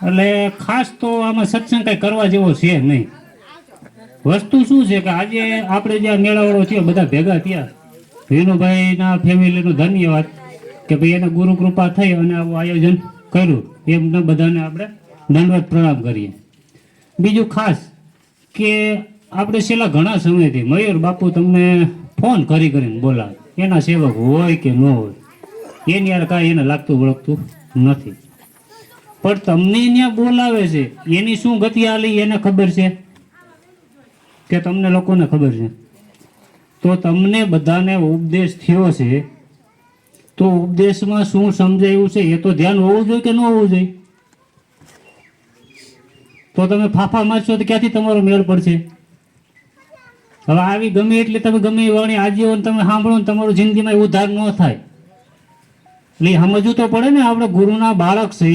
એટલે ખાસ તો આમાં સત્સંગ કઈ કરવા જેવો છે નહીં. વસ્તુ શું છે કે આજે આપણે જ્યાં મેળાવડો થયો બધા ભેગા થયા, વિનુભાઈના ફેમિલીનું ધન્યવાદ કે ભાઈ એને ગુરુ કૃપા થઈ અને આવું આયોજન કર્યું, એમને બધાને આપણે દંડવત પ્રણામ કરીએ. બીજું ખાસ કે આપણે છેલ્લા ઘણા સમયથી મયુર બાપુ તમને ફોન કરીને બોલાવે, એના સેવક હોય કે ન હોય એની યાર કાંઈ એને લાગતું વળગતું નથી, પણ તમને ત્યાં બોલાવે છે એની શું ગતિ આલી એને ખબર છે કે તમને લોકોને ખબર છે? તો તમને બધાને ઉપદેશ થયો છે તો ઉપદેશમાં શું સમજાયું છે એ તો ધ્યાન હોવું જોઈએ કે ન હોવું જોઈએ? તો તમે ફાફા મારશો તો ક્યાંથી તમારો મેળ પડશે? હવે આવી ગમે એટલે તમે ગમે એ વાણી આજીવન તમે સાંભળો ને તમારું જિંદગીમાં ઉદ્ધાર ન થાય. એટલે સમજવું તો પડે ને, આપણે ગુરુના બાળક છે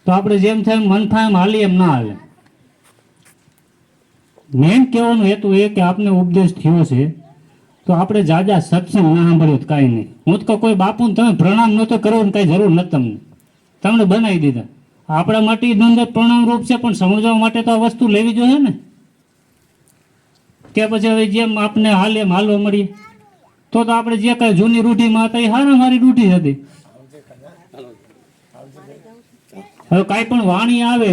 તો આપણે જેમ થાય મન થાય એમ હાલી એમ ના આવે. મેન કહેવાનો હેતુ એ કે આપને ઉપદેશ થયો છે તો આપણે જાજા સત્સંગ ના સાંભળ્યો કાંઈ નહીં. હું તો કોઈ બાપુને તમે પ્રણામ નહોતો કરવો ને કાંઈ જરૂર નથી, તમને બનાવી દીધા. આપણા માટે દંડવત પ્રણામ રૂપ છે, પણ સમજવા માટે તો આ વસ્તુ લેવી જોઈએ ને. કે પછી હવે જેમ આપને હાલે એમ હાલવા મળીએ તો આપણે જે કાંઈ જૂની રૂઢીમાં હતા એ હારા મારી રૂઢી હતી. હવે કાંઈ પણ વાણી આવે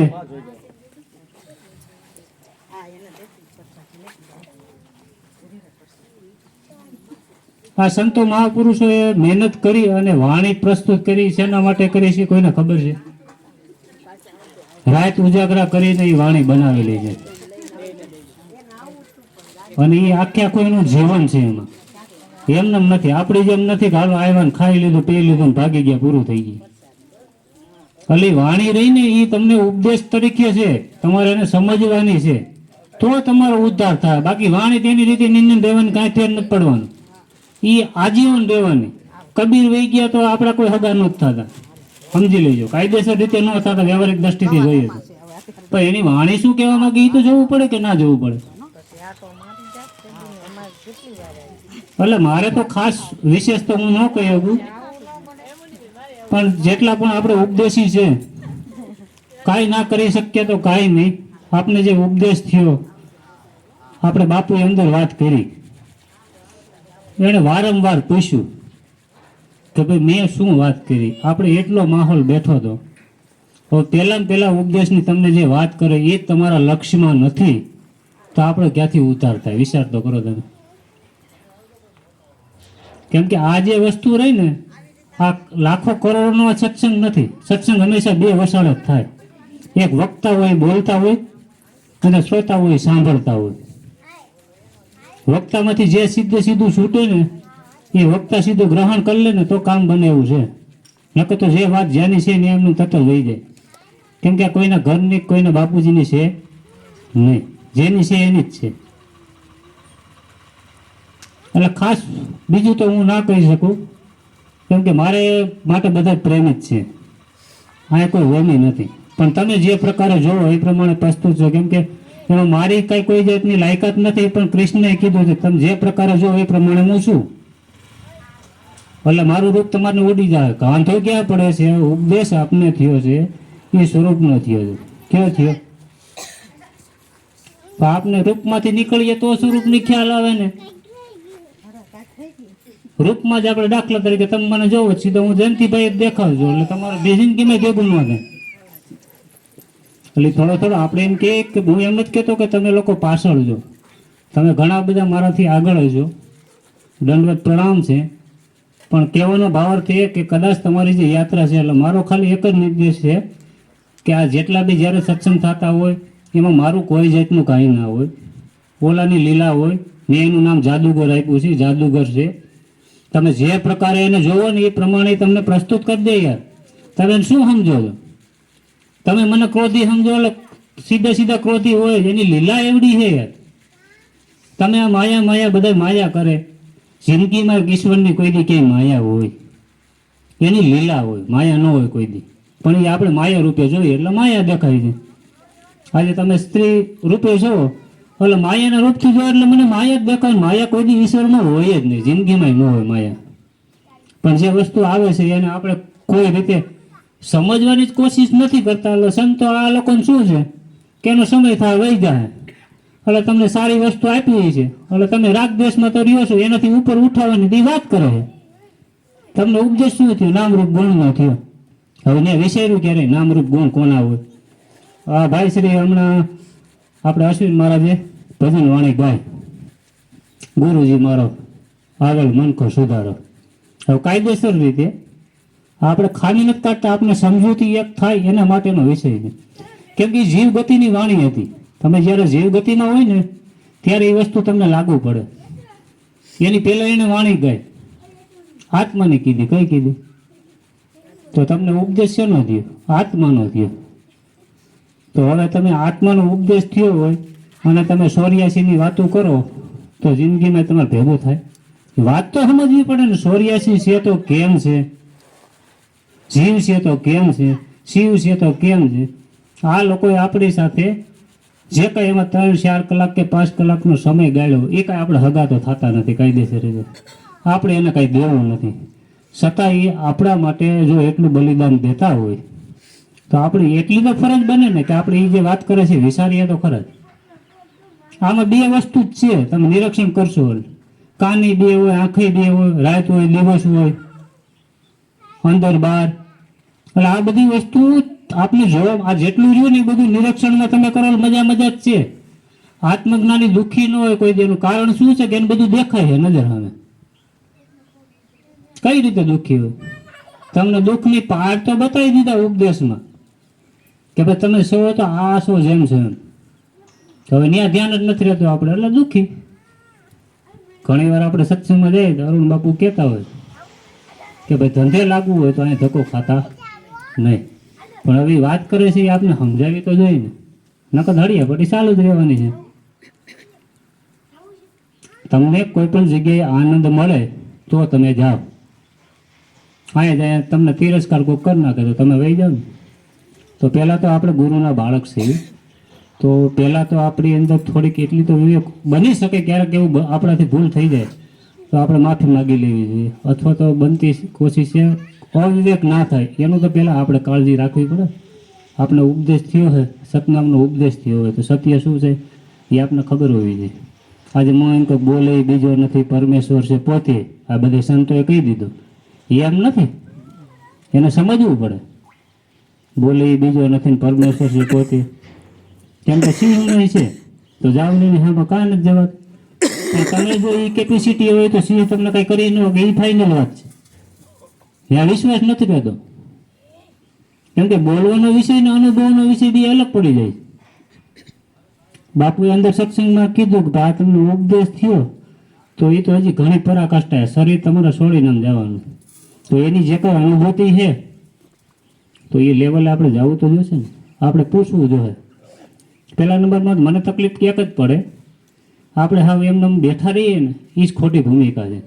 આ સંતો મહાપુરુષોએ મહેનત કરી અને વાણી પ્રસ્તુત કરી, શેના માટે કરી છે કોઈને ખબર છે? રાત ઉજાગરા કરીને એ વાણી બનાવેલી છે અને એ આખે કોઈનું જીવન છે. એમાં એમને નથી, આપણી જેમ નથી કે હાલો આવ્યા ખાઈ લીધું પી લીધું ભાગી ગયા પૂરું થઈ ગયું. એટલે વાણી રહીને એ તમને ઉપદેશ તરીકે છે, તમારે એને સમજવાની છે તો તમારો ઉદ્ધાર થાય. બાકી વાણી તેની રીતે નિંદન દેવાની કાંઈ ફેર નથી પડવાનું, એ આજીવન રહેવાની. કબીર વહી ગયા તો આપણા કોઈ હગા નથી થતા, સમજી લેજો. કાયદેસર રીતે ન થતા, વ્યવહારિક દ્રષ્ટિથી જોઈએ તો. પણ એની વાણી શું કહેવા માંગે એ તો જોવું પડે કે ના જોવું પડે? એટલે મારે તો ખાસ વિશેષ તો હું ન કહી શકું, પણ જેટલા પણ આપણે ઉપદેશી છે કાંઈ ના કરી શકીએ તો કાંઈ નહીં. આપને જે ઉપદેશ થયો આપણે બાપુએ અંદર વાત કરી, એને વારંવાર પૂછ્યું કે ભાઈ મેં શું વાત કરી. આપણે એટલો માહોલ બેઠો હતો. હવે પહેલા ઉપદેશની તમને જે વાત કરે એ તમારા લક્ષ્યમાં નથી તો આપણે ક્યાંથી ઉતાર થાય? વિચાર તો કરો તમે. કેમ કે આ જે વસ્તુ રહી ને, આ લાખો કરોડનો સત્સંગ નથી. સત્સંગ હંમેશા બે વસાળ જ થાય, એક વક્તા હોય બોલતા હોય અને શ્રોતા હોય સાંભળતા હોય. વક્તામાંથી જે સીધું છૂટે ને એ વક્તા સીધું ગ્રહણ કરી લે ને તો કામ બને એવું છે. નકર તો જે વાત જ્યાંની છે ને એમનું તત્વ વહી જાય. કેમ કે કોઈના ઘરની કોઈના બાપુજીની છે નહીં, જેની છે એની જ છે. એટલે ખાસ બીજું તો હું ના કહી શકું, કેમ કે મારે માટે બધા પ્રેમ જ છે, આ કોઈ વેમી નથી. પણ તમે જે પ્રકારે જોવો એ પ્રમાણે પ્રસ્તુત છો. કેમ કે એમાં મારી કઈ કોઈ જાતની લાયકાત નથી, પણ કૃષ્ણએ કીધું છે તમે જે પ્રકારે જો એ પ્રમાણે હું છું. એટલે મારું રૂપ તમારે ઉડી જાય. વાંધો ક્યાં પડે છે? ઉપદેશ આપને થયો છે એ સ્વરૂપનો થયો છે. કેવો થયો? આપને રૂપમાંથી નીકળીએ તો સ્વરૂપની ખ્યાલ આવે ને. રૂપમાં જ આપણે દાખલા તરીકે તમે મને જોવો સીધો હું જયંતિભાઈ દેખાડજો એટલે તમારે બે જિંદગીમાં ભેગું ન થાય. એટલે થોડો આપણે એમ કે હું એમ જ કહેતો કે તમે લોકો પાછળ જો, તમે ઘણા બધા મારાથી આગળ છો, દંડવત પ્રણામ છે. પણ કહેવાનો ભાવાર્થ એ કે કદાચ તમારી જે યાત્રા છે, એટલે મારો ખાલી એક જ નિર્દેશ છે કે આ જેટલા બી જ્યારે સત્સંગ થતા હોય એમાં મારું કોઈ જાતનું કાંઈ ના હોય. ઓલાની લીલા હોય. મેં એનું નામ જાદુગર આપ્યું છે, જાદુગર છે. તમે જે પ્રકારે એને જોવો ને એ પ્રમાણે તમને પ્રસ્તુત કરી દે. યાર તમે શું સમજો છો? તમે મને ક્રોધી સમજો એટલે સીધા ક્રોધી હોય. એની લીલા એવડી છે યાર. તમે આ માયા બધા માયા કરે. જિંદગીમાં ઈશ્વરની કોઈ દી ક્યાંય માયા હોય, એની લીલા હોય, માયા ન હોય કોઈ દી. પણ એ આપણે માયા રૂપે જોઈએ એટલે માયા દેખાય છે. આજે તમે સ્ત્રી રૂપે છો એટલે માયાના રૂપથી જો એટલે મને માયા જ દેખાય. માયા કોઈ દી ઈશ્વરમાં હોય જ નહીં, જિંદગીમાં ન હોય માયા. પણ જે વસ્તુ આવે છે એને આપણે કોઈ રીતે સમજવાની જ કોશિશ નથી કરતા. એટલે સંતો આ લોકોને શું છે કે એનો સમય થાય વહી જાય, એટલે તમને સારી વસ્તુ આપી છે, એટલે તમે રાગ દ્વેષમાં તો રહ્યો છો, એનાથી ઉપર ઉઠાવવાની તે વાત કરે છે. તમને ઉપદેશ શું થયો? નામરૂપ ગુણનો થયો. હવે ને વિચાર્યું ક્યારે નામરૂપ ગુણ કોના હોય? આ ભાઈ શ્રી હમણાં આપણે અશ્વિન મહારાજે ભજન વાણી ગાય, ગુરુજી મારો આવેલ મનખો સુધારો. હવે કાયદેસર રીતે આપણે ખામી નથી કાઢતા, આપણે સમજૂતી એક થાય એના માટેનો વિષય છે. કેમ કે જીવ ગતિની વાણી હતી. તમે જ્યારે જીવ ગતિમાં હોય ને ત્યારે એ વસ્તુ તમને લાગુ પડે. એની પહેલા એને વાણી ગાય આત્માની કીધી. કઈ કીધી? તો તમને ઉપદેશ શેનો થયો? આત્માનો થયો. તો હવે તમે આત્માનો ઉપદેશ થયો હોય અને તમે 84ની વાતો કરો તો જિંદગીમાં તમારે ભેગું થાય. વાત તો સમજવી પડે ને. 84 છે તો કેમ છે, જીવ છે તો કેમ છે, શિવ છે તો કેમ છે. આ લોકોએ આપણી સાથે જે કાંઈ એમાં 3-4 કલાક કે 5 કલાકનો સમય ગાળ્યો એ કાંઈ આપણે હગા તો થતા નથી કાયદેસર રીતે. આપણે એને કાંઈ દેવું નથી. છતાં એ આપણા માટે જો એટલું બલિદાન દેતા હોય તો આપણી એટલી તો ફરજ બને ને કે આપણે એ જે વાત કરે છે વિચારીએ તો ખરા જ. આમાં બે વસ્તુ જ છે, તમે નિરીક્ષણ કરશો. કાની બે હોય, આંખે બે હોય, રાત હોય, દિવસ હોય, અંદર બહાર. એટલે આ બધી વસ્તુ આપને જોવા, આ જેટલું રહ્યું ને એ બધું નિરીક્ષણમાં તમે કરો મજા જ છે. આત્મજ્ઞાની દુઃખી ન હોય કોઈ દેનું કારણ શું છે કે એને બધું દેખાય છે નજર સામે. કઈ રીતે દુઃખી હોય? તમને દુઃખની પાર તો બતાવી દીધા ઉપદેશમાં કે ભાઈ તમે છો તો આ છો જેમ છે એમ. હવે ત્યાં ધ્યાન જ નથી રહેતું આપણે, એટલે દુઃખી. ઘણી વાર આપણે સત્સંગમાં જઈએ તો અરુણ બાપુ કહેતા હોય કે ભાઈ ધંધે લાગવું હોય તો અહીં ધક્કો ખાતા નહીં. પણ હવે વાત કરે છે એ આપણે સમજાવી તો જોઈએ ને, નકર હળીએ પછી ચાલુ જ રહેવાની છે. તમને કોઈ પણ જગ્યાએ આનંદ મળે તો તમે જાઓ. અહીંયા જાય તમને તિરસ્કાર કોઈ કરી નાખે તો તમે વહી જાઓ ને. તો પહેલાં તો આપણે ગુરુના બાળક છે, તો પહેલાં તો આપણી અંદર થોડીક એટલી તો વિવેક બની શકે. ક્યારેક એવું આપણાથી ભૂલ થઈ જાય તો આપણે માફી માગી લેવી જોઈએ, અથવા તો બનતી કોશિશ છે અવિવેક ના થાય એનું તો પહેલાં આપણે કાળજી રાખવી પડે. આપણે ઉપદેશ થયો હોય, સતનામનો ઉપદેશ થયો હોય તો સત્ય શું છે એ આપણને ખબર હોવી જોઈએ. આજે હું એમ કહું બોલે બીજો નથી, પરમેશ્વર છે પોતે, આ બધે સંતોએ કહી દીધું. એ એમ નથી, એને સમજવું પડે. બોલે એ બીજો નથી ને પરમેશ્વર છે પોતે. કેમ કે સિંહ નહીં છે તો જાવલીની હામાં કાં નથી જવા. તમે જો એ કેપેસિટી હોય તો સિંહ તમને કંઈ કરી ન કે એ ફાઇનલ વાત છે. ત્યાં વિશ્વાસ નથી રહેતો. કેમ કે બોલવાનો વિષય ને અનુભવનો વિષય બે અલગ પડી જાય. બાપુએ અંદર સત્સંગમાં કીધું કે આ તમને ઉપદેશ થયો તો એ તો હજી ઘણી પરાકાષ્ઠા. શરીર તમારે છોડીને જવાનું, તો એની જે કંઈ અનુભૂતિ છે તો એ લેવલે આપણે જવું તો જોશે ને. આપણે પૂછવું જોઈએ. પહેલા નંબરમાં મને તકલીફ એક જ પડે, આપણે હવે એમને બેઠા રહીએ ને એ જ ખોટી ભૂમિકા છે.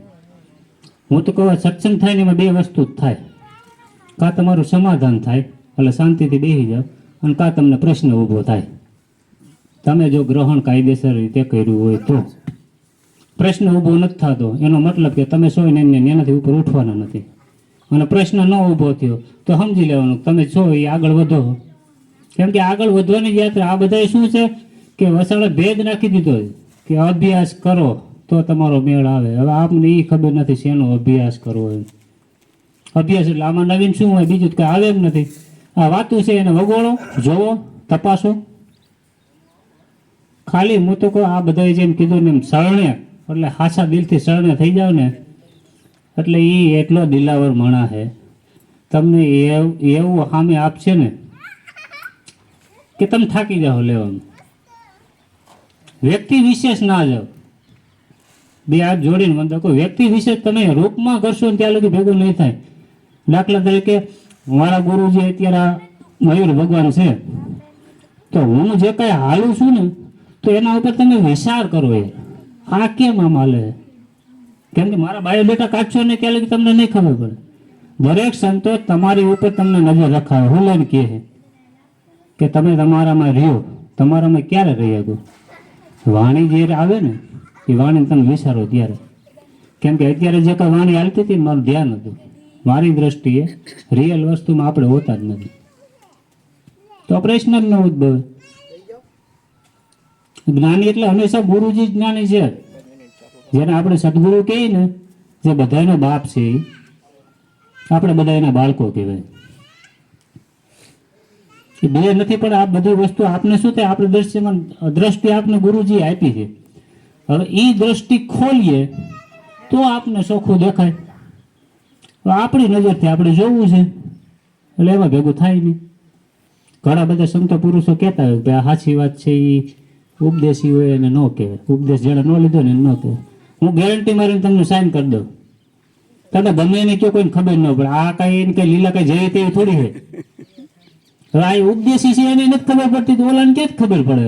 હું તો કહું સત્સંગ થાય ને એમાં બે વસ્તુ જ થાય. કાં તમારું સમાધાન થાય એટલે શાંતિથી બેસી જાઓ, અને કાં તમને પ્રશ્ન ઊભો થાય. તમે જો ગ્રહણ કાયદેસર રીતે કર્યું હોય તો પ્રશ્ન ઊભો નથી થતો એનો મતલબ કે તમે છો ને એનાથી ઉપર ઉઠવાના નથી. અને પ્રશ્ન ન ઊભો થયો તો સમજી લેવાનું તમે છો એ આગળ વધો. કેમ કે આગળ વધવાની યાત્રા આ બધા શું છે કે વસાડે ભેદ નાખી દીધો કે અભ્યાસ કરો તો તમારો મેળ આવે. હવે આપને એ ખબર નથી શેનો અભ્યાસ કરવો એમ. અભ્યાસ એટલે આમાં નવીન શું હોય? બીજું કંઈ આવે એમ નથી. આ વાતું છે એને વગોળો, જોવો, તપાસો. ખાલી હું તો કહું આ બધાએ જેમ કીધું ને એમ શરણે, એટલે હાસા દિલથી શરણે થઈ જાવ ને એટલે એ એટલો દિલાવર માણા છે. તમને એવું સામે આપશે ને કે તમે થાકી જાઓ લેવાનું. વ્યક્તિ વિશેષ ના જાઓ. બે હાથ જોડીને મને કહો વ્યક્તિ વિશેષ તમે રૂપમાં કરશો ને ત્યાં લગી ભેગું નહીં થાય. દાખલા તરીકે મારા ગુરુજી અત્યારે મયુર ભગવાન છે, તો હું જે કાંઈ હાલું છું ને તો એના ઉપર તમે વિચાર કરો. આ કેમ આમ હાલે? કેમ કે મારા બાયોડેટા કાઢશો ને ત્યાં લગી તમને નહીં ખબર પડે. દરેક સંતો તમારી ઉપર તમને નજર રખાવે. હું લઈને કહે કે તમે તમારામાં રહ્યો, તમારામાં ક્યારે રહી શકો? વાણી જ્યારે આવે ને એ વાણી તમે વિચારો ત્યારે. કેમ કે અત્યારે જે કાંઈ વાણી હાલતી હતી મારું ધ્યાન હતું. મારી દ્રષ્ટિએ રિયલ વસ્તુમાં આપણે હોતા જ નથી. તો પ્રશ્ન જ ન ઉદ્ભવે. જ્ઞાની એટલે હંમેશા ગુરુજી જ જ્ઞાની છે. જેને આપણે સદગુરુ કહીએ ને, જે બધાનો બાપ છે, આપણે બધા એના બાળકો કહેવાય. એ બે નથી, પણ આ બધી વસ્તુ આપને શું થાય, આપણે દ્રષ્ટિ આપને ગુરુજી આપી છે. હવે એ દ્રષ્ટિ ખોલીએ તો આપને ચોખ્ખું દેખાય. આપણી નજરથી આપણે જોવું છે એટલે એમાં ભેગું થાય નહીં. ઘણા બધા સંતો પુરુષો કહેતા હોય કે આ સાચી વાત છે, એ ઉપદેશી હોય એને ન કહેવાય. ઉપદેશ જેને ન લીધો ને એને ન કહેવાય. હું ગેરંટી મારીને તમને સાઈન કરી દઉં, તમે ગમે એને કહો કોઈને ખબર ન પડે. આ કાંઈ એને કંઈ લીલા કંઈ જઈએ તેવી થોડી હોય. હવે આ ઉપદેશી છે એને નથી ખબર પડતી, તો ઓલાને ક્યાં જ ખબર પડે?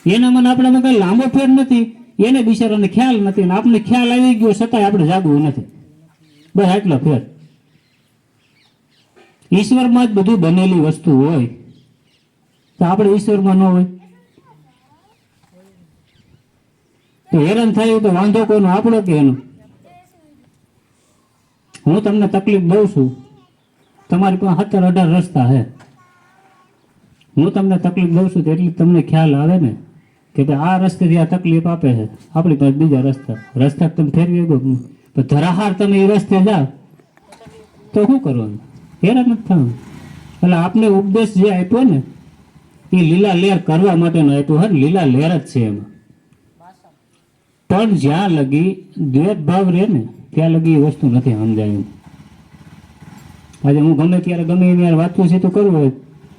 હવે એના મને આપણામાં કઈ લાંબો ફેર નથી, એને બિચારાને ખ્યાલ નથી, ને આપણને ખ્યાલ આવી ગયો છતાંય આપણે જાગવું નથી. બસ આટલો ફેર. ઈશ્વરમાં જ બધું બનેલી વસ્તુ હોય તો આપણે ઈશ્વરમાં ન હોય તો હેરાન થાય તો વાંધો કોનો, આપણો કે એનો? હું તમને તકલીફ દઉં છું, તમારી પાસે 17-18 રસ્તા છે. હું તમને તકલીફ દઉં છું એટલી તમને ખ્યાલ આવે ને કે આ રસ્તેથી આ તકલીફ આપે છે, આપણી પાસે બીજા રસ્તા તમે ફેરવી ગયો. પણ ધરાહાર તમે એ રસ્તે જાઓ તો શું કરવાનું? હેરાન નથી થવાનું. એટલે આપને ઉપદેશ જે આપ્યો ને એ લીલા લહેર કરવા માટેનો આપ્યો હોય ને, લીલા લહેર જ છે એમાં. પણ જ્યાં લગી દ્વૈત ભાવ રહે ને ત્યાં લગી એ વસ્તુ નથી સમજાયું. આજે હું ગમે ત્યારે ગમે એની યાર વાંચું છે તો કરવું હોય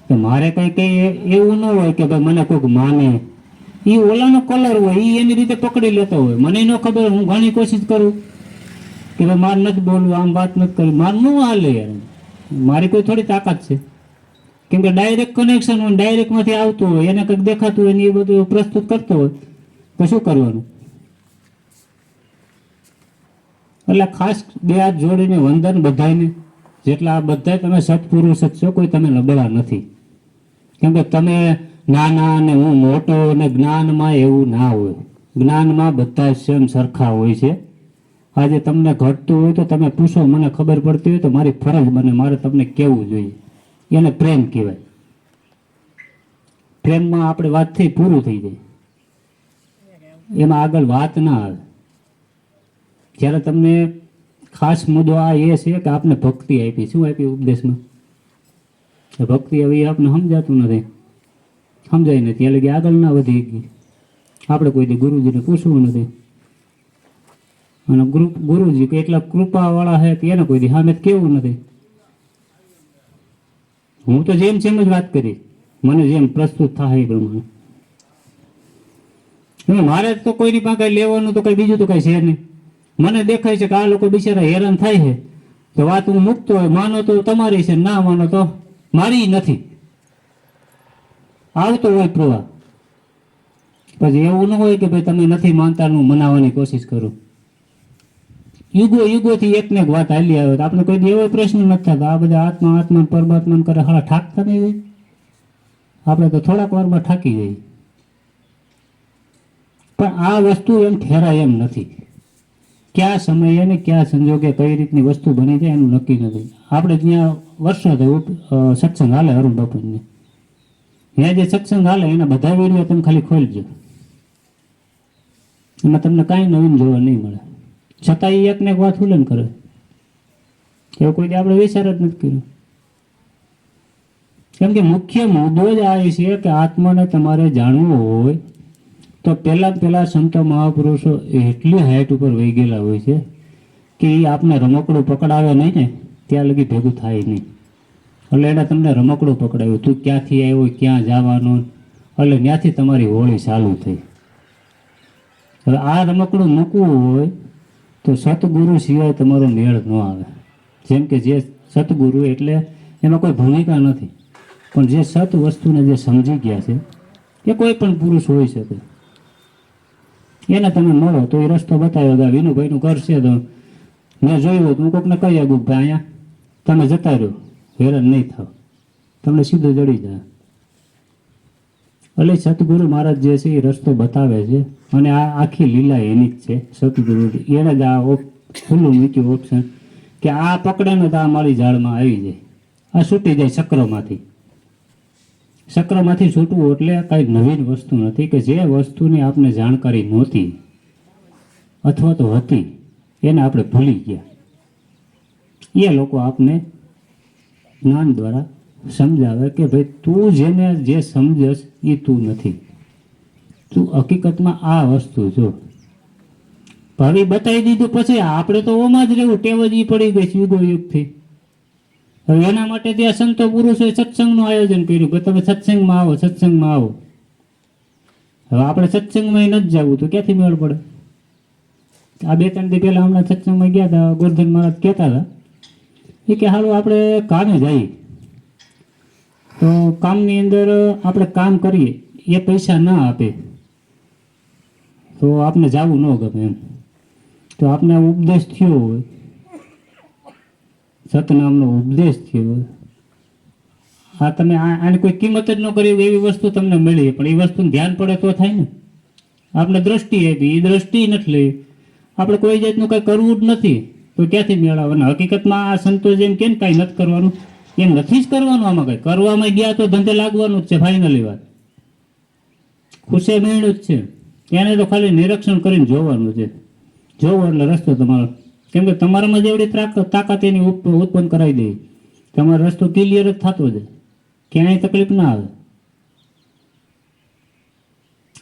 તો મારે કઈ એવું ન હોય કે ભાઈ મને કોઈક માને. એ ઓલાનો કલર હોય, એ એની રીતે પકડી લેતો હોય. મને ન ખબર, હું ઘણી કોશિશ કરું કે ભાઈ મારે નથી બોલવું, આમ વાત નથી કરવી, મારે ન હાલે યાર. મારી કોઈ થોડી તાકાત છે? કેમ કે ડાયરેક્ટ કનેક્શન હોય, ડાયરેક્ટમાંથી આવતું હોય, એને કંઈક દેખાતું હોય ને એ બધું પ્રસ્તુત કરતો હોય તો શું કરવાનું? એટલે ખાસ બે હાથ જોડીને વંદન બધાને, જેટલા બધા તમે સત્પુરુષ જ છો, કોઈ તમે નબળા નથી. કેમ કે તમે નાના ને હું મોટો ને જ્ઞાનમાં એવું ના હોય. જ્ઞાનમાં બધા સેમ સરખા હોય છે. આજે તમને ઘટતું હોય તો તમે પૂછો, મને ખબર પડતી હોય તો મારી ફરજ બને મારે તમને કહેવું જોઈએ. એને પ્રેમ કહેવાય. પ્રેમમાં આપણે વાત થઈ પૂરું થઈ જાય, એમાં આગળ વાત ના આવે. જ્યારે તમને ખાસ મુદ્દો આ એ છે કે આપને ભક્તિ આપી. શું આપી ઉપદેશમાં? ભક્તિ હવે આપને સમજાતું નથી, સમજાય નથી, ત્યાં લગી આગળ ના વધી ગઈ. આપણે કોઈ દી ગુરુજીને પૂછવું નથી, અને ગુરુજી કેટલા કૃપાવાળા છે કે એને કોઈ દી સામે કેવું નથી. હું તો જેમ જ વાત કરી, મને જેમ પ્રસ્તુત થાય એ પ્રમાણે. મારે તો કોઈની પાસે કઈ લેવાનું તો કઈ બીજું તો કઈ છે નહીં. મને દેખાય છે કે આ લોકો બિચારા હેરાન થાય છે તો વાત હું મૂકતો હોય, માનો તો તમારી છે, ના માનો તો મારી નથી. આવતો હોય પ્રવાહ. પછી એવું ન હોય કે ભાઈ તમે નથી માનતા, હું મનાવવાની કોશિશ કરું. યુગોથી એકને એક વાત હાલી આવે તો આપણે કોઈ એવો પ્રશ્ન નથી થતો. આ બધા આત્મા પરમાત્મા કરે હાલા ઠાકતા નહીં હોય. આપણે તો થોડાક વારમાં ઠાકી જઈએ. પણ આ વસ્તુ એમ ઠેરાય એમ નથી. કયા સમયે ને કયા સંજોગે કઈ રીતની વસ્તુ બની જાય એનું નક્કી નથી. આપણે ત્યાં વર્ષોથી સત્સંગ હાલે અરુણ બાપુને, ત્યાં જે સત્સંગ હાલે એના બધા વિડીયો તમે ખાલી ખોલજો, એમાં તમને કાંઈ નવીન જોવા નહીં મળે. છતાં એ એકને એક વાત ઉલ્લેન કરે એવું કોઈ આપણે વિચાર જ નથી કર્યો. કેમ કે મુખ્ય મુદ્દો જ આ છે કે આત્માને તમારે જાણવું હોય તો પહેલા સંતો મહાપુરુષો એટલી હાઈટ ઉપર વહી ગયેલા હોય છે કે એ આપને રમકડું પકડાવે નહીં ને ત્યાં લગી ભેગું થાય નહીં. એટલે એને તમને રમકડું પકડાવ્યું, તું ક્યાંથી આવ્યો, ક્યાં જવાનું, એટલે ત્યાંથી તમારી હોળી ચાલુ થઈ. હવે આ રમકડું મૂકવું હોય તો સતગુરુ સિવાય તમારો મેળ ન આવે. જેમ કે જે સતગુરુ એટલે એમાં કોઈ ભૂમિકા નથી, પણ જે સત વસ્તુને જે સમજી ગયા છે એ કોઈ પણ પુરુષ હોઈ શકે. એને તમે મળો તો એ રસ્તો બતાવ્યો કે વિનુભાઈનું ઘર છે, તો મેં જોયું હોય તો હું કોઈકને કહી આગું ભાઈ અહીંયા તમે જતા રહ્યો, હેરાન નહીં થાવ, તમને સીધું જડી જાય. એટલે સતગુરુ મહારાજ જે છે એ રસ્તો બતાવે છે, અને આ આખી લીલા એની જ છે. સતગુરુ એને જ આ ખુલ્લું મૂક્યું ઓપ્શન કે આ પકડે ને તો આ મારી ઝાડમાં આવી જાય, આ છૂટી જાય ચક્રમાંથી. ચક્રમાંથી છૂટવું એટલે કાંઈ નવીન વસ્તુ નથી કે જે વસ્તુની આપને જાણકારી નહોતી અથવા તો હતી એને આપણે ભૂલી ગયા. એ લોકો આપને જ્ઞાન દ્વારા સમજાવે કે ભાઈ તું જેને જે સમજસ એ તું નથી, તું હકીકતમાં આ વસ્તુ જો. ભાવિ બતાવી દીધું પછી આપણે તો ઓમાં જ રહેવું, ટેવ જ ઈ પડી ગઈ છે યુગોયુગથી. હવે એના માટે ત્યાં સંતો પુરુષોએ સત્સંગનું આયોજન કર્યું કે તમે સત્સંગમાં આવો, સત્સંગમાં આવો. હવે આપણે સત્સંગમાં નથી જવું તો ક્યાંથી મેળ પડે? આ 2-3 દી પહેલા હમણાં સત્સંગમાં ગયા હતા, ગોરધન મહારાજ કહેતા હતા એ કે હાલો આપણે કામે જઈએ, તો કામની અંદર આપણે કામ કરીએ એ પૈસા ના આપે તો આપને જવું ન ગમે એમ. તો આપને ઉપદેશ થયો હોય, સતનામનો ઉપદેશ થયો હોય, આ તમે આની કોઈ કિંમત જ ન કરી એવી વસ્તુ તમને મળી, પણ એ વસ્તુનું ધ્યાન પડે તો થાય ને. આપણે દ્રષ્ટિ આપી, એ દ્રષ્ટિ નથી લઈ, આપણે કોઈ જાતનું કંઈ કરવું જ નથી તો ક્યાંથી મેળવવાના? હકીકતમાં આ સંતો જેમ કે કાંઈ નથી કરવાનું, એમ નથી જ કરવાનું. આમાં કંઈ કરવામાં ગયા તો ધંધે લાગવાનું જ છે, ફાઇનલી વાત. ખુશે મેળ્યું જ છે, એને તો ખાલી નિરીક્ષણ કરીને જોવાનું છે. જોવો એટલે રસ્તો તમારો, કેમ કે તમારામાં જેવડી તાકાત એની ઉત્પન્ન કરાવી દે, તમારો રસ્તો ક્લિયર જ થતો જાય, ક્યાંય તકલીફ ના આવે.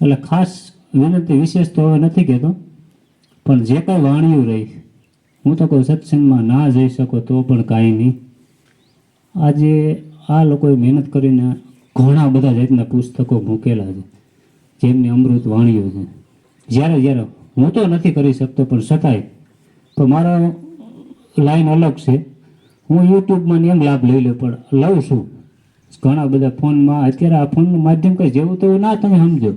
એટલે ખાસ વિનંતી, વિશેષ તો હવે નથી કહેતો, પણ જે કાંઈ વાણીઓ રહી, હું તો કોઈ સત્સંગમાં ના જઈ શકો તો પણ કાંઈ નહીં. આજે આ લોકોએ મહેનત કરીને ઘણા બધા જાતના પુસ્તકો મૂકેલા છે, જેમની અમૃત વાણીઓ છે. જ્યારે હું તો નથી કરી શકતો, પણ છતાંય તો મારા લાઈન અલગ છે. હું યુટ્યુબમાં એમ લાભ લઈ લઉં, પણ લઉં છું ઘણા બધા ફોનમાં. અત્યારે આ ફોનનું માધ્યમ કંઈ જેવું તેવું ના તમે સમજો,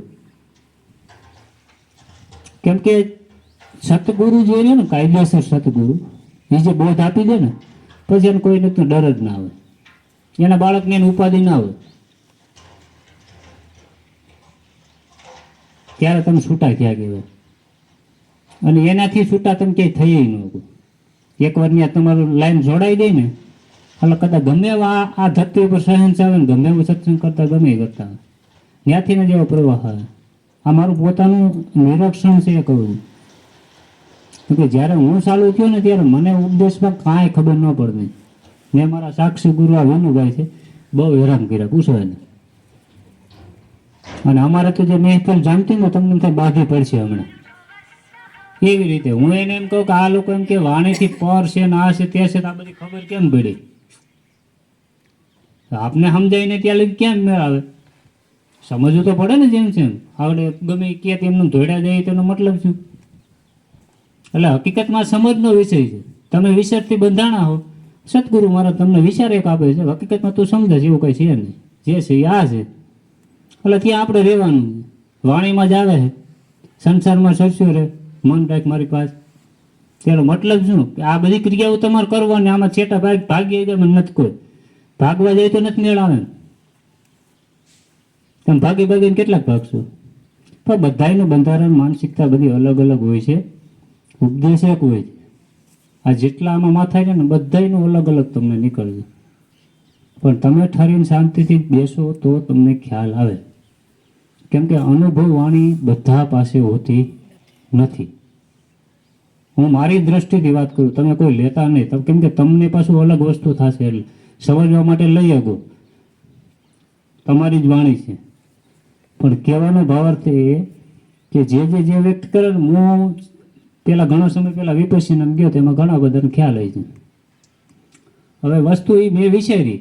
કેમ કે સતગુરુ જે છે ને, કાયદેસર સતગુરુ, એ જે બોધ આપી દે ને પછી એને કોઈને તો ડર જ ના આવે, એના બાળકને એની ઉપાધિ ના આવે. ત્યારે તમે છૂટા થયા કહેવાય, અને એનાથી છૂટા તમે ક્યાંય થઈ ન શકો. એકવાર ત્યાં તમારું લાઈન જોડાઈ દે ને, એટલે કદાચ ગમે એવા આ ધરતી ઉપર સહન આવે ને, ગમે એવું સત્સંગ કરતા ગમે એ કરતા આવે, ત્યાંથી ને જેવો પ્રવાહ આવે. આ મારું પોતાનું નિરીક્ષણ છે એ કહું છું કે જ્યારે હું ચાલુ થયો ને ત્યારે મને ઉપદેશમાં કાંઈ ખબર ન પડતી. મેં મારા સાક્ષી ગુરુ આ વેનુભાઈ છે, બહુ હેરાન કર્યા, પૂછવાય નહીં. અને અમારે તો જે મહેફિલ જામતી ને તમને થાય બાધી પડશે હમણાં, એવી રીતે હું એને એમ કહું કે આ લોકો એમ કે વાણીથી પર છે ને આ છે તે છે, આ બધી ખબર કેમ પડી? આપને સમજાઈને ત્યાં લઈ કેમ મેળ આવે? સમજવું તો પડે ને, જેમ છે એમ આવડે ગમે કે એમનું ધોડ્યા જાય તેનો મતલબ શું? એટલે હકીકતમાં સમજનો વિષય છે. તમે વિચારથી બંધાણા હો, સદગુરુ મારા તમને વિચાર એક આપે છે, હકીકતમાં તું સમજે એવું કંઈ છે નહીં, જે છે એ આ છે. એટલે ત્યાં આપણે રહેવાનું, વાણીમાં જ આવે છે, સંસારમાં સરસ્યો રહે, મન રાખ મારી પાસે. તેનો મતલબ શું? કે આ બધી ક્રિયાઓ તમારે કરવાની, આમાં છેટા ભાગી જાય મને નથી કોઈ, ભાગવા જાય તો નથી મેળ આવે. તમે ભાગીને કેટલાક ભાગશો? પણ બધાયનું બંધારણ, માનસિકતા બધી અલગ અલગ હોય છે, ઉપદેશ એક હોય છે. આ જેટલા આમાં માથા છે ને બધાયનું અલગ અલગ તમને નીકળશે, પણ તમે ઠરીને શાંતિથી બેસો તો તમને ખ્યાલ આવે. કેમ કે અનુભવ વાણી બધા પાસે હોતી નથી. હું મારી દ્રષ્ટિથી વાત કરું, તમે કોઈ લેતા નહીં, કેમ કે તમને પાછું અલગ વસ્તુ થશે, એટલે સમજવા માટે લઈ આગો, તમારી જ વાણી છે. પણ કહેવાનો ભાવાર્થ એ કે જે વ્યક્ત કરે, હું પેલા ઘણો સમય પહેલા વિપસ્સીના ગયો, તેમાં ઘણા બધાને ખ્યાલ આવી છે. હવે વસ્તુ એ મેં વિચારી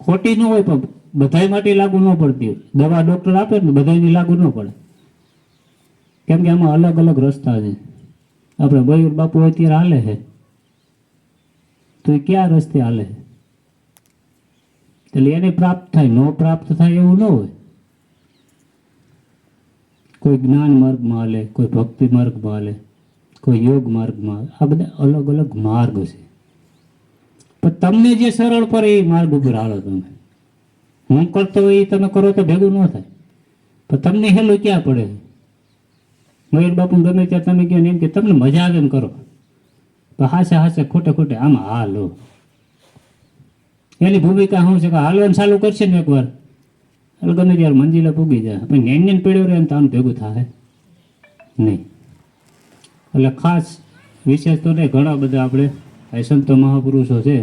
ખોટી ન હોય, પણ બધાય માટે લાગુ ન પડતી હોય. દવા ડૉક્ટર આપે ને બધાને લાગુ ન પડે, કેમ કે આમાં અલગ અલગ રસ્તા છે. આપણે મયુર બાપુ અત્યારે હાલે છે, તો એ ક્યાં રસ્તે હાલે છે? એટલે એને પ્રાપ્ત થાય, ન પ્રાપ્ત થાય એવું ન હોય. કોઈ જ્ઞાન માર્ગમાં હાલે, કોઈ ભક્તિ માર્ગમાં હાલે, કોઈ યોગ માર્ગમાં હાલે. આ બધા અલગ અલગ માર્ગ છે, પણ તમને જે સરળ પડે એ માર્ગ ઉપર હાલો. તમે હું કરતો હોય એ તમે કરો તો ભેગું ન થાય, પણ તમને હેલું ક્યાં પડે? મયુર બાપુ ગમે ત્યાં તમે કહો ને એમ કે તમને મજા આવે એમ કરો, તો હાસે હાસે ખોટે ખોટે આમાં હાલો. એની ભૂમિકા શું છે કે હાલવાનું ચાલુ કરશે ને એકવાર એટલે ગમે ત્યારે મંજિલે પૂગી જાય. પણ નેન પીડ્યો રહે ને તાનું ભેગું થાય નહીં. એટલે ખાસ વિશેષ તો નહીં, ઘણા બધા આપણે આ સંતો મહાપુરુષો છે,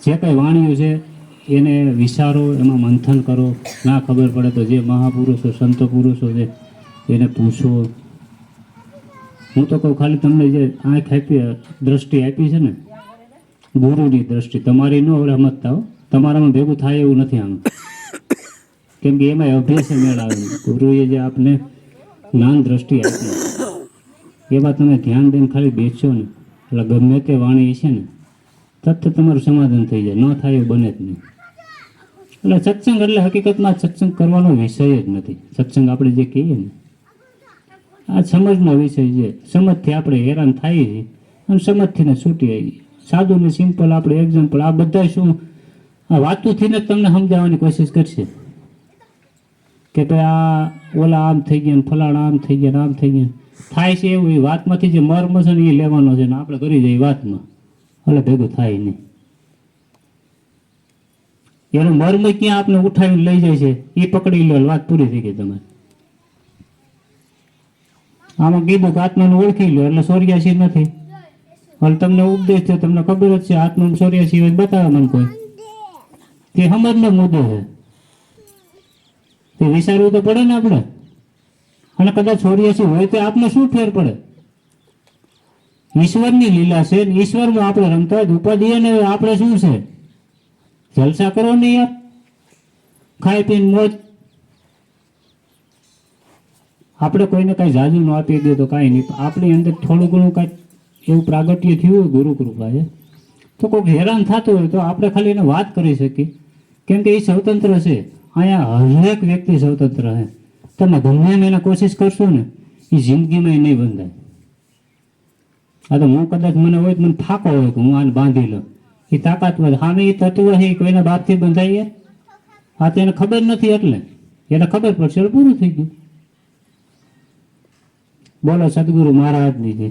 જે કંઈ વાણીઓ છે એને વિચારો, એમાં મંથન કરો. ના ખબર પડે તો જે મહાપુરુષો સંતો પુરુષો છે એને પૂછો. હું તો કહું ખાલી તમને જે આંખ આપી, દ્રષ્ટિ આપી છે ને, ગુરુની દ્રષ્ટિ, તમારી ન સમજતા હો, તમારામાં ભેગું થાય એવું નથી આમ. કેમ કે એમાં અભ્યાસ મેળ આવે. ગુરુએ જે આપને જ્ઞાન દ્રષ્ટિ આપી એમાં તમે ધ્યાન દઈને ખાલી બેસશો ને એટલે ગમે તે વાણી છે ને તરત તમારું સમાધાન થઈ જાય. ન થાય એવું બને જ નહીં. એટલે સત્સંગ એટલે હકીકતમાં સત્સંગ કરવાનો વિષય જ નથી. સત્સંગ આપણે જે કહીએ ને આ સમજનો વિષય છે. સમજથી આપણે હેરાન થઈએ છીએ અને સમજથી ને છૂટી આવીએ. સાદું ને સિમ્પલ આપણે એક્ઝામ્પલ આ બધા શું આ વાતોથી ને તમને સમજાવવાની કોશિશ કરશે કે ભાઈ આ ઓલા આમ થઈ ગયા, ફલાણા આમ થઈ ગયા, આમ થઈ ગયા. થાય છે એવું એ વાતમાંથી જે મર્મ છે ને એ લેવાનો છે ને આપણે કરી જઈએ વાતમાં, એટલે ભેગું થાય નહીં. એનું મર્મ ક્યાં આપણે ઉઠાવીને લઈ જાય છે એ પકડી લો, વાત પૂરી થઈ ગઈ તમારે. આમાં કીધું કે આત્માને ઓળખી લો એટલે 84 નથી. હવે તમને ઉપદેશ છે, તમને ખબર જ છે આત્માનું 84 હોય બતાવે મને કોઈ, તે સમજનો મુદ્દો છે. તે વિચારવું તો પડે ને આપણે. અને કદાચ 84 હોય તો આપને શું ફેર પડે? ઈશ્વરની લીલા છે, ઈશ્વરમાં આપણે રમતા હોય. ઉપાધિ ને આપણે શું છે? જલસા કરો ને યાર, ખાઈ પીને મોજ. આપણે કોઈને કાંઈ જાજુ ન આપી દે તો કાંઈ નહીં, આપણી અંદર થોડું ઘણું કાંઈક એવું પ્રાગટ્ય થયું હોય ગુરુ કૃપા છે તો કોઈક હેરાન થતું હોય તો આપણે ખાલી એને વાત કરી શકીએ. કેમ કે એ સ્વતંત્ર છે. અહીંયા હરેક વ્યક્તિ સ્વતંત્ર છે. તમે ગમે એમ એને કોશિશ કરશો ને એ જિંદગીમાં નહીં બંધાય. આ તો હું કદાચ મને હોય તો મને ફાંકો હોય કે હું આને બાંધી લઉં, એ તાકાત વધે. સામે એ તત્વ છે કોઈના બાપથી બંધાઈએ. આ તો એને ખબર નથી એટલે એને ખબર પડશે એટલે પૂરું થઈ ગયું. બોલો સદગુરુ મહારાજની જય.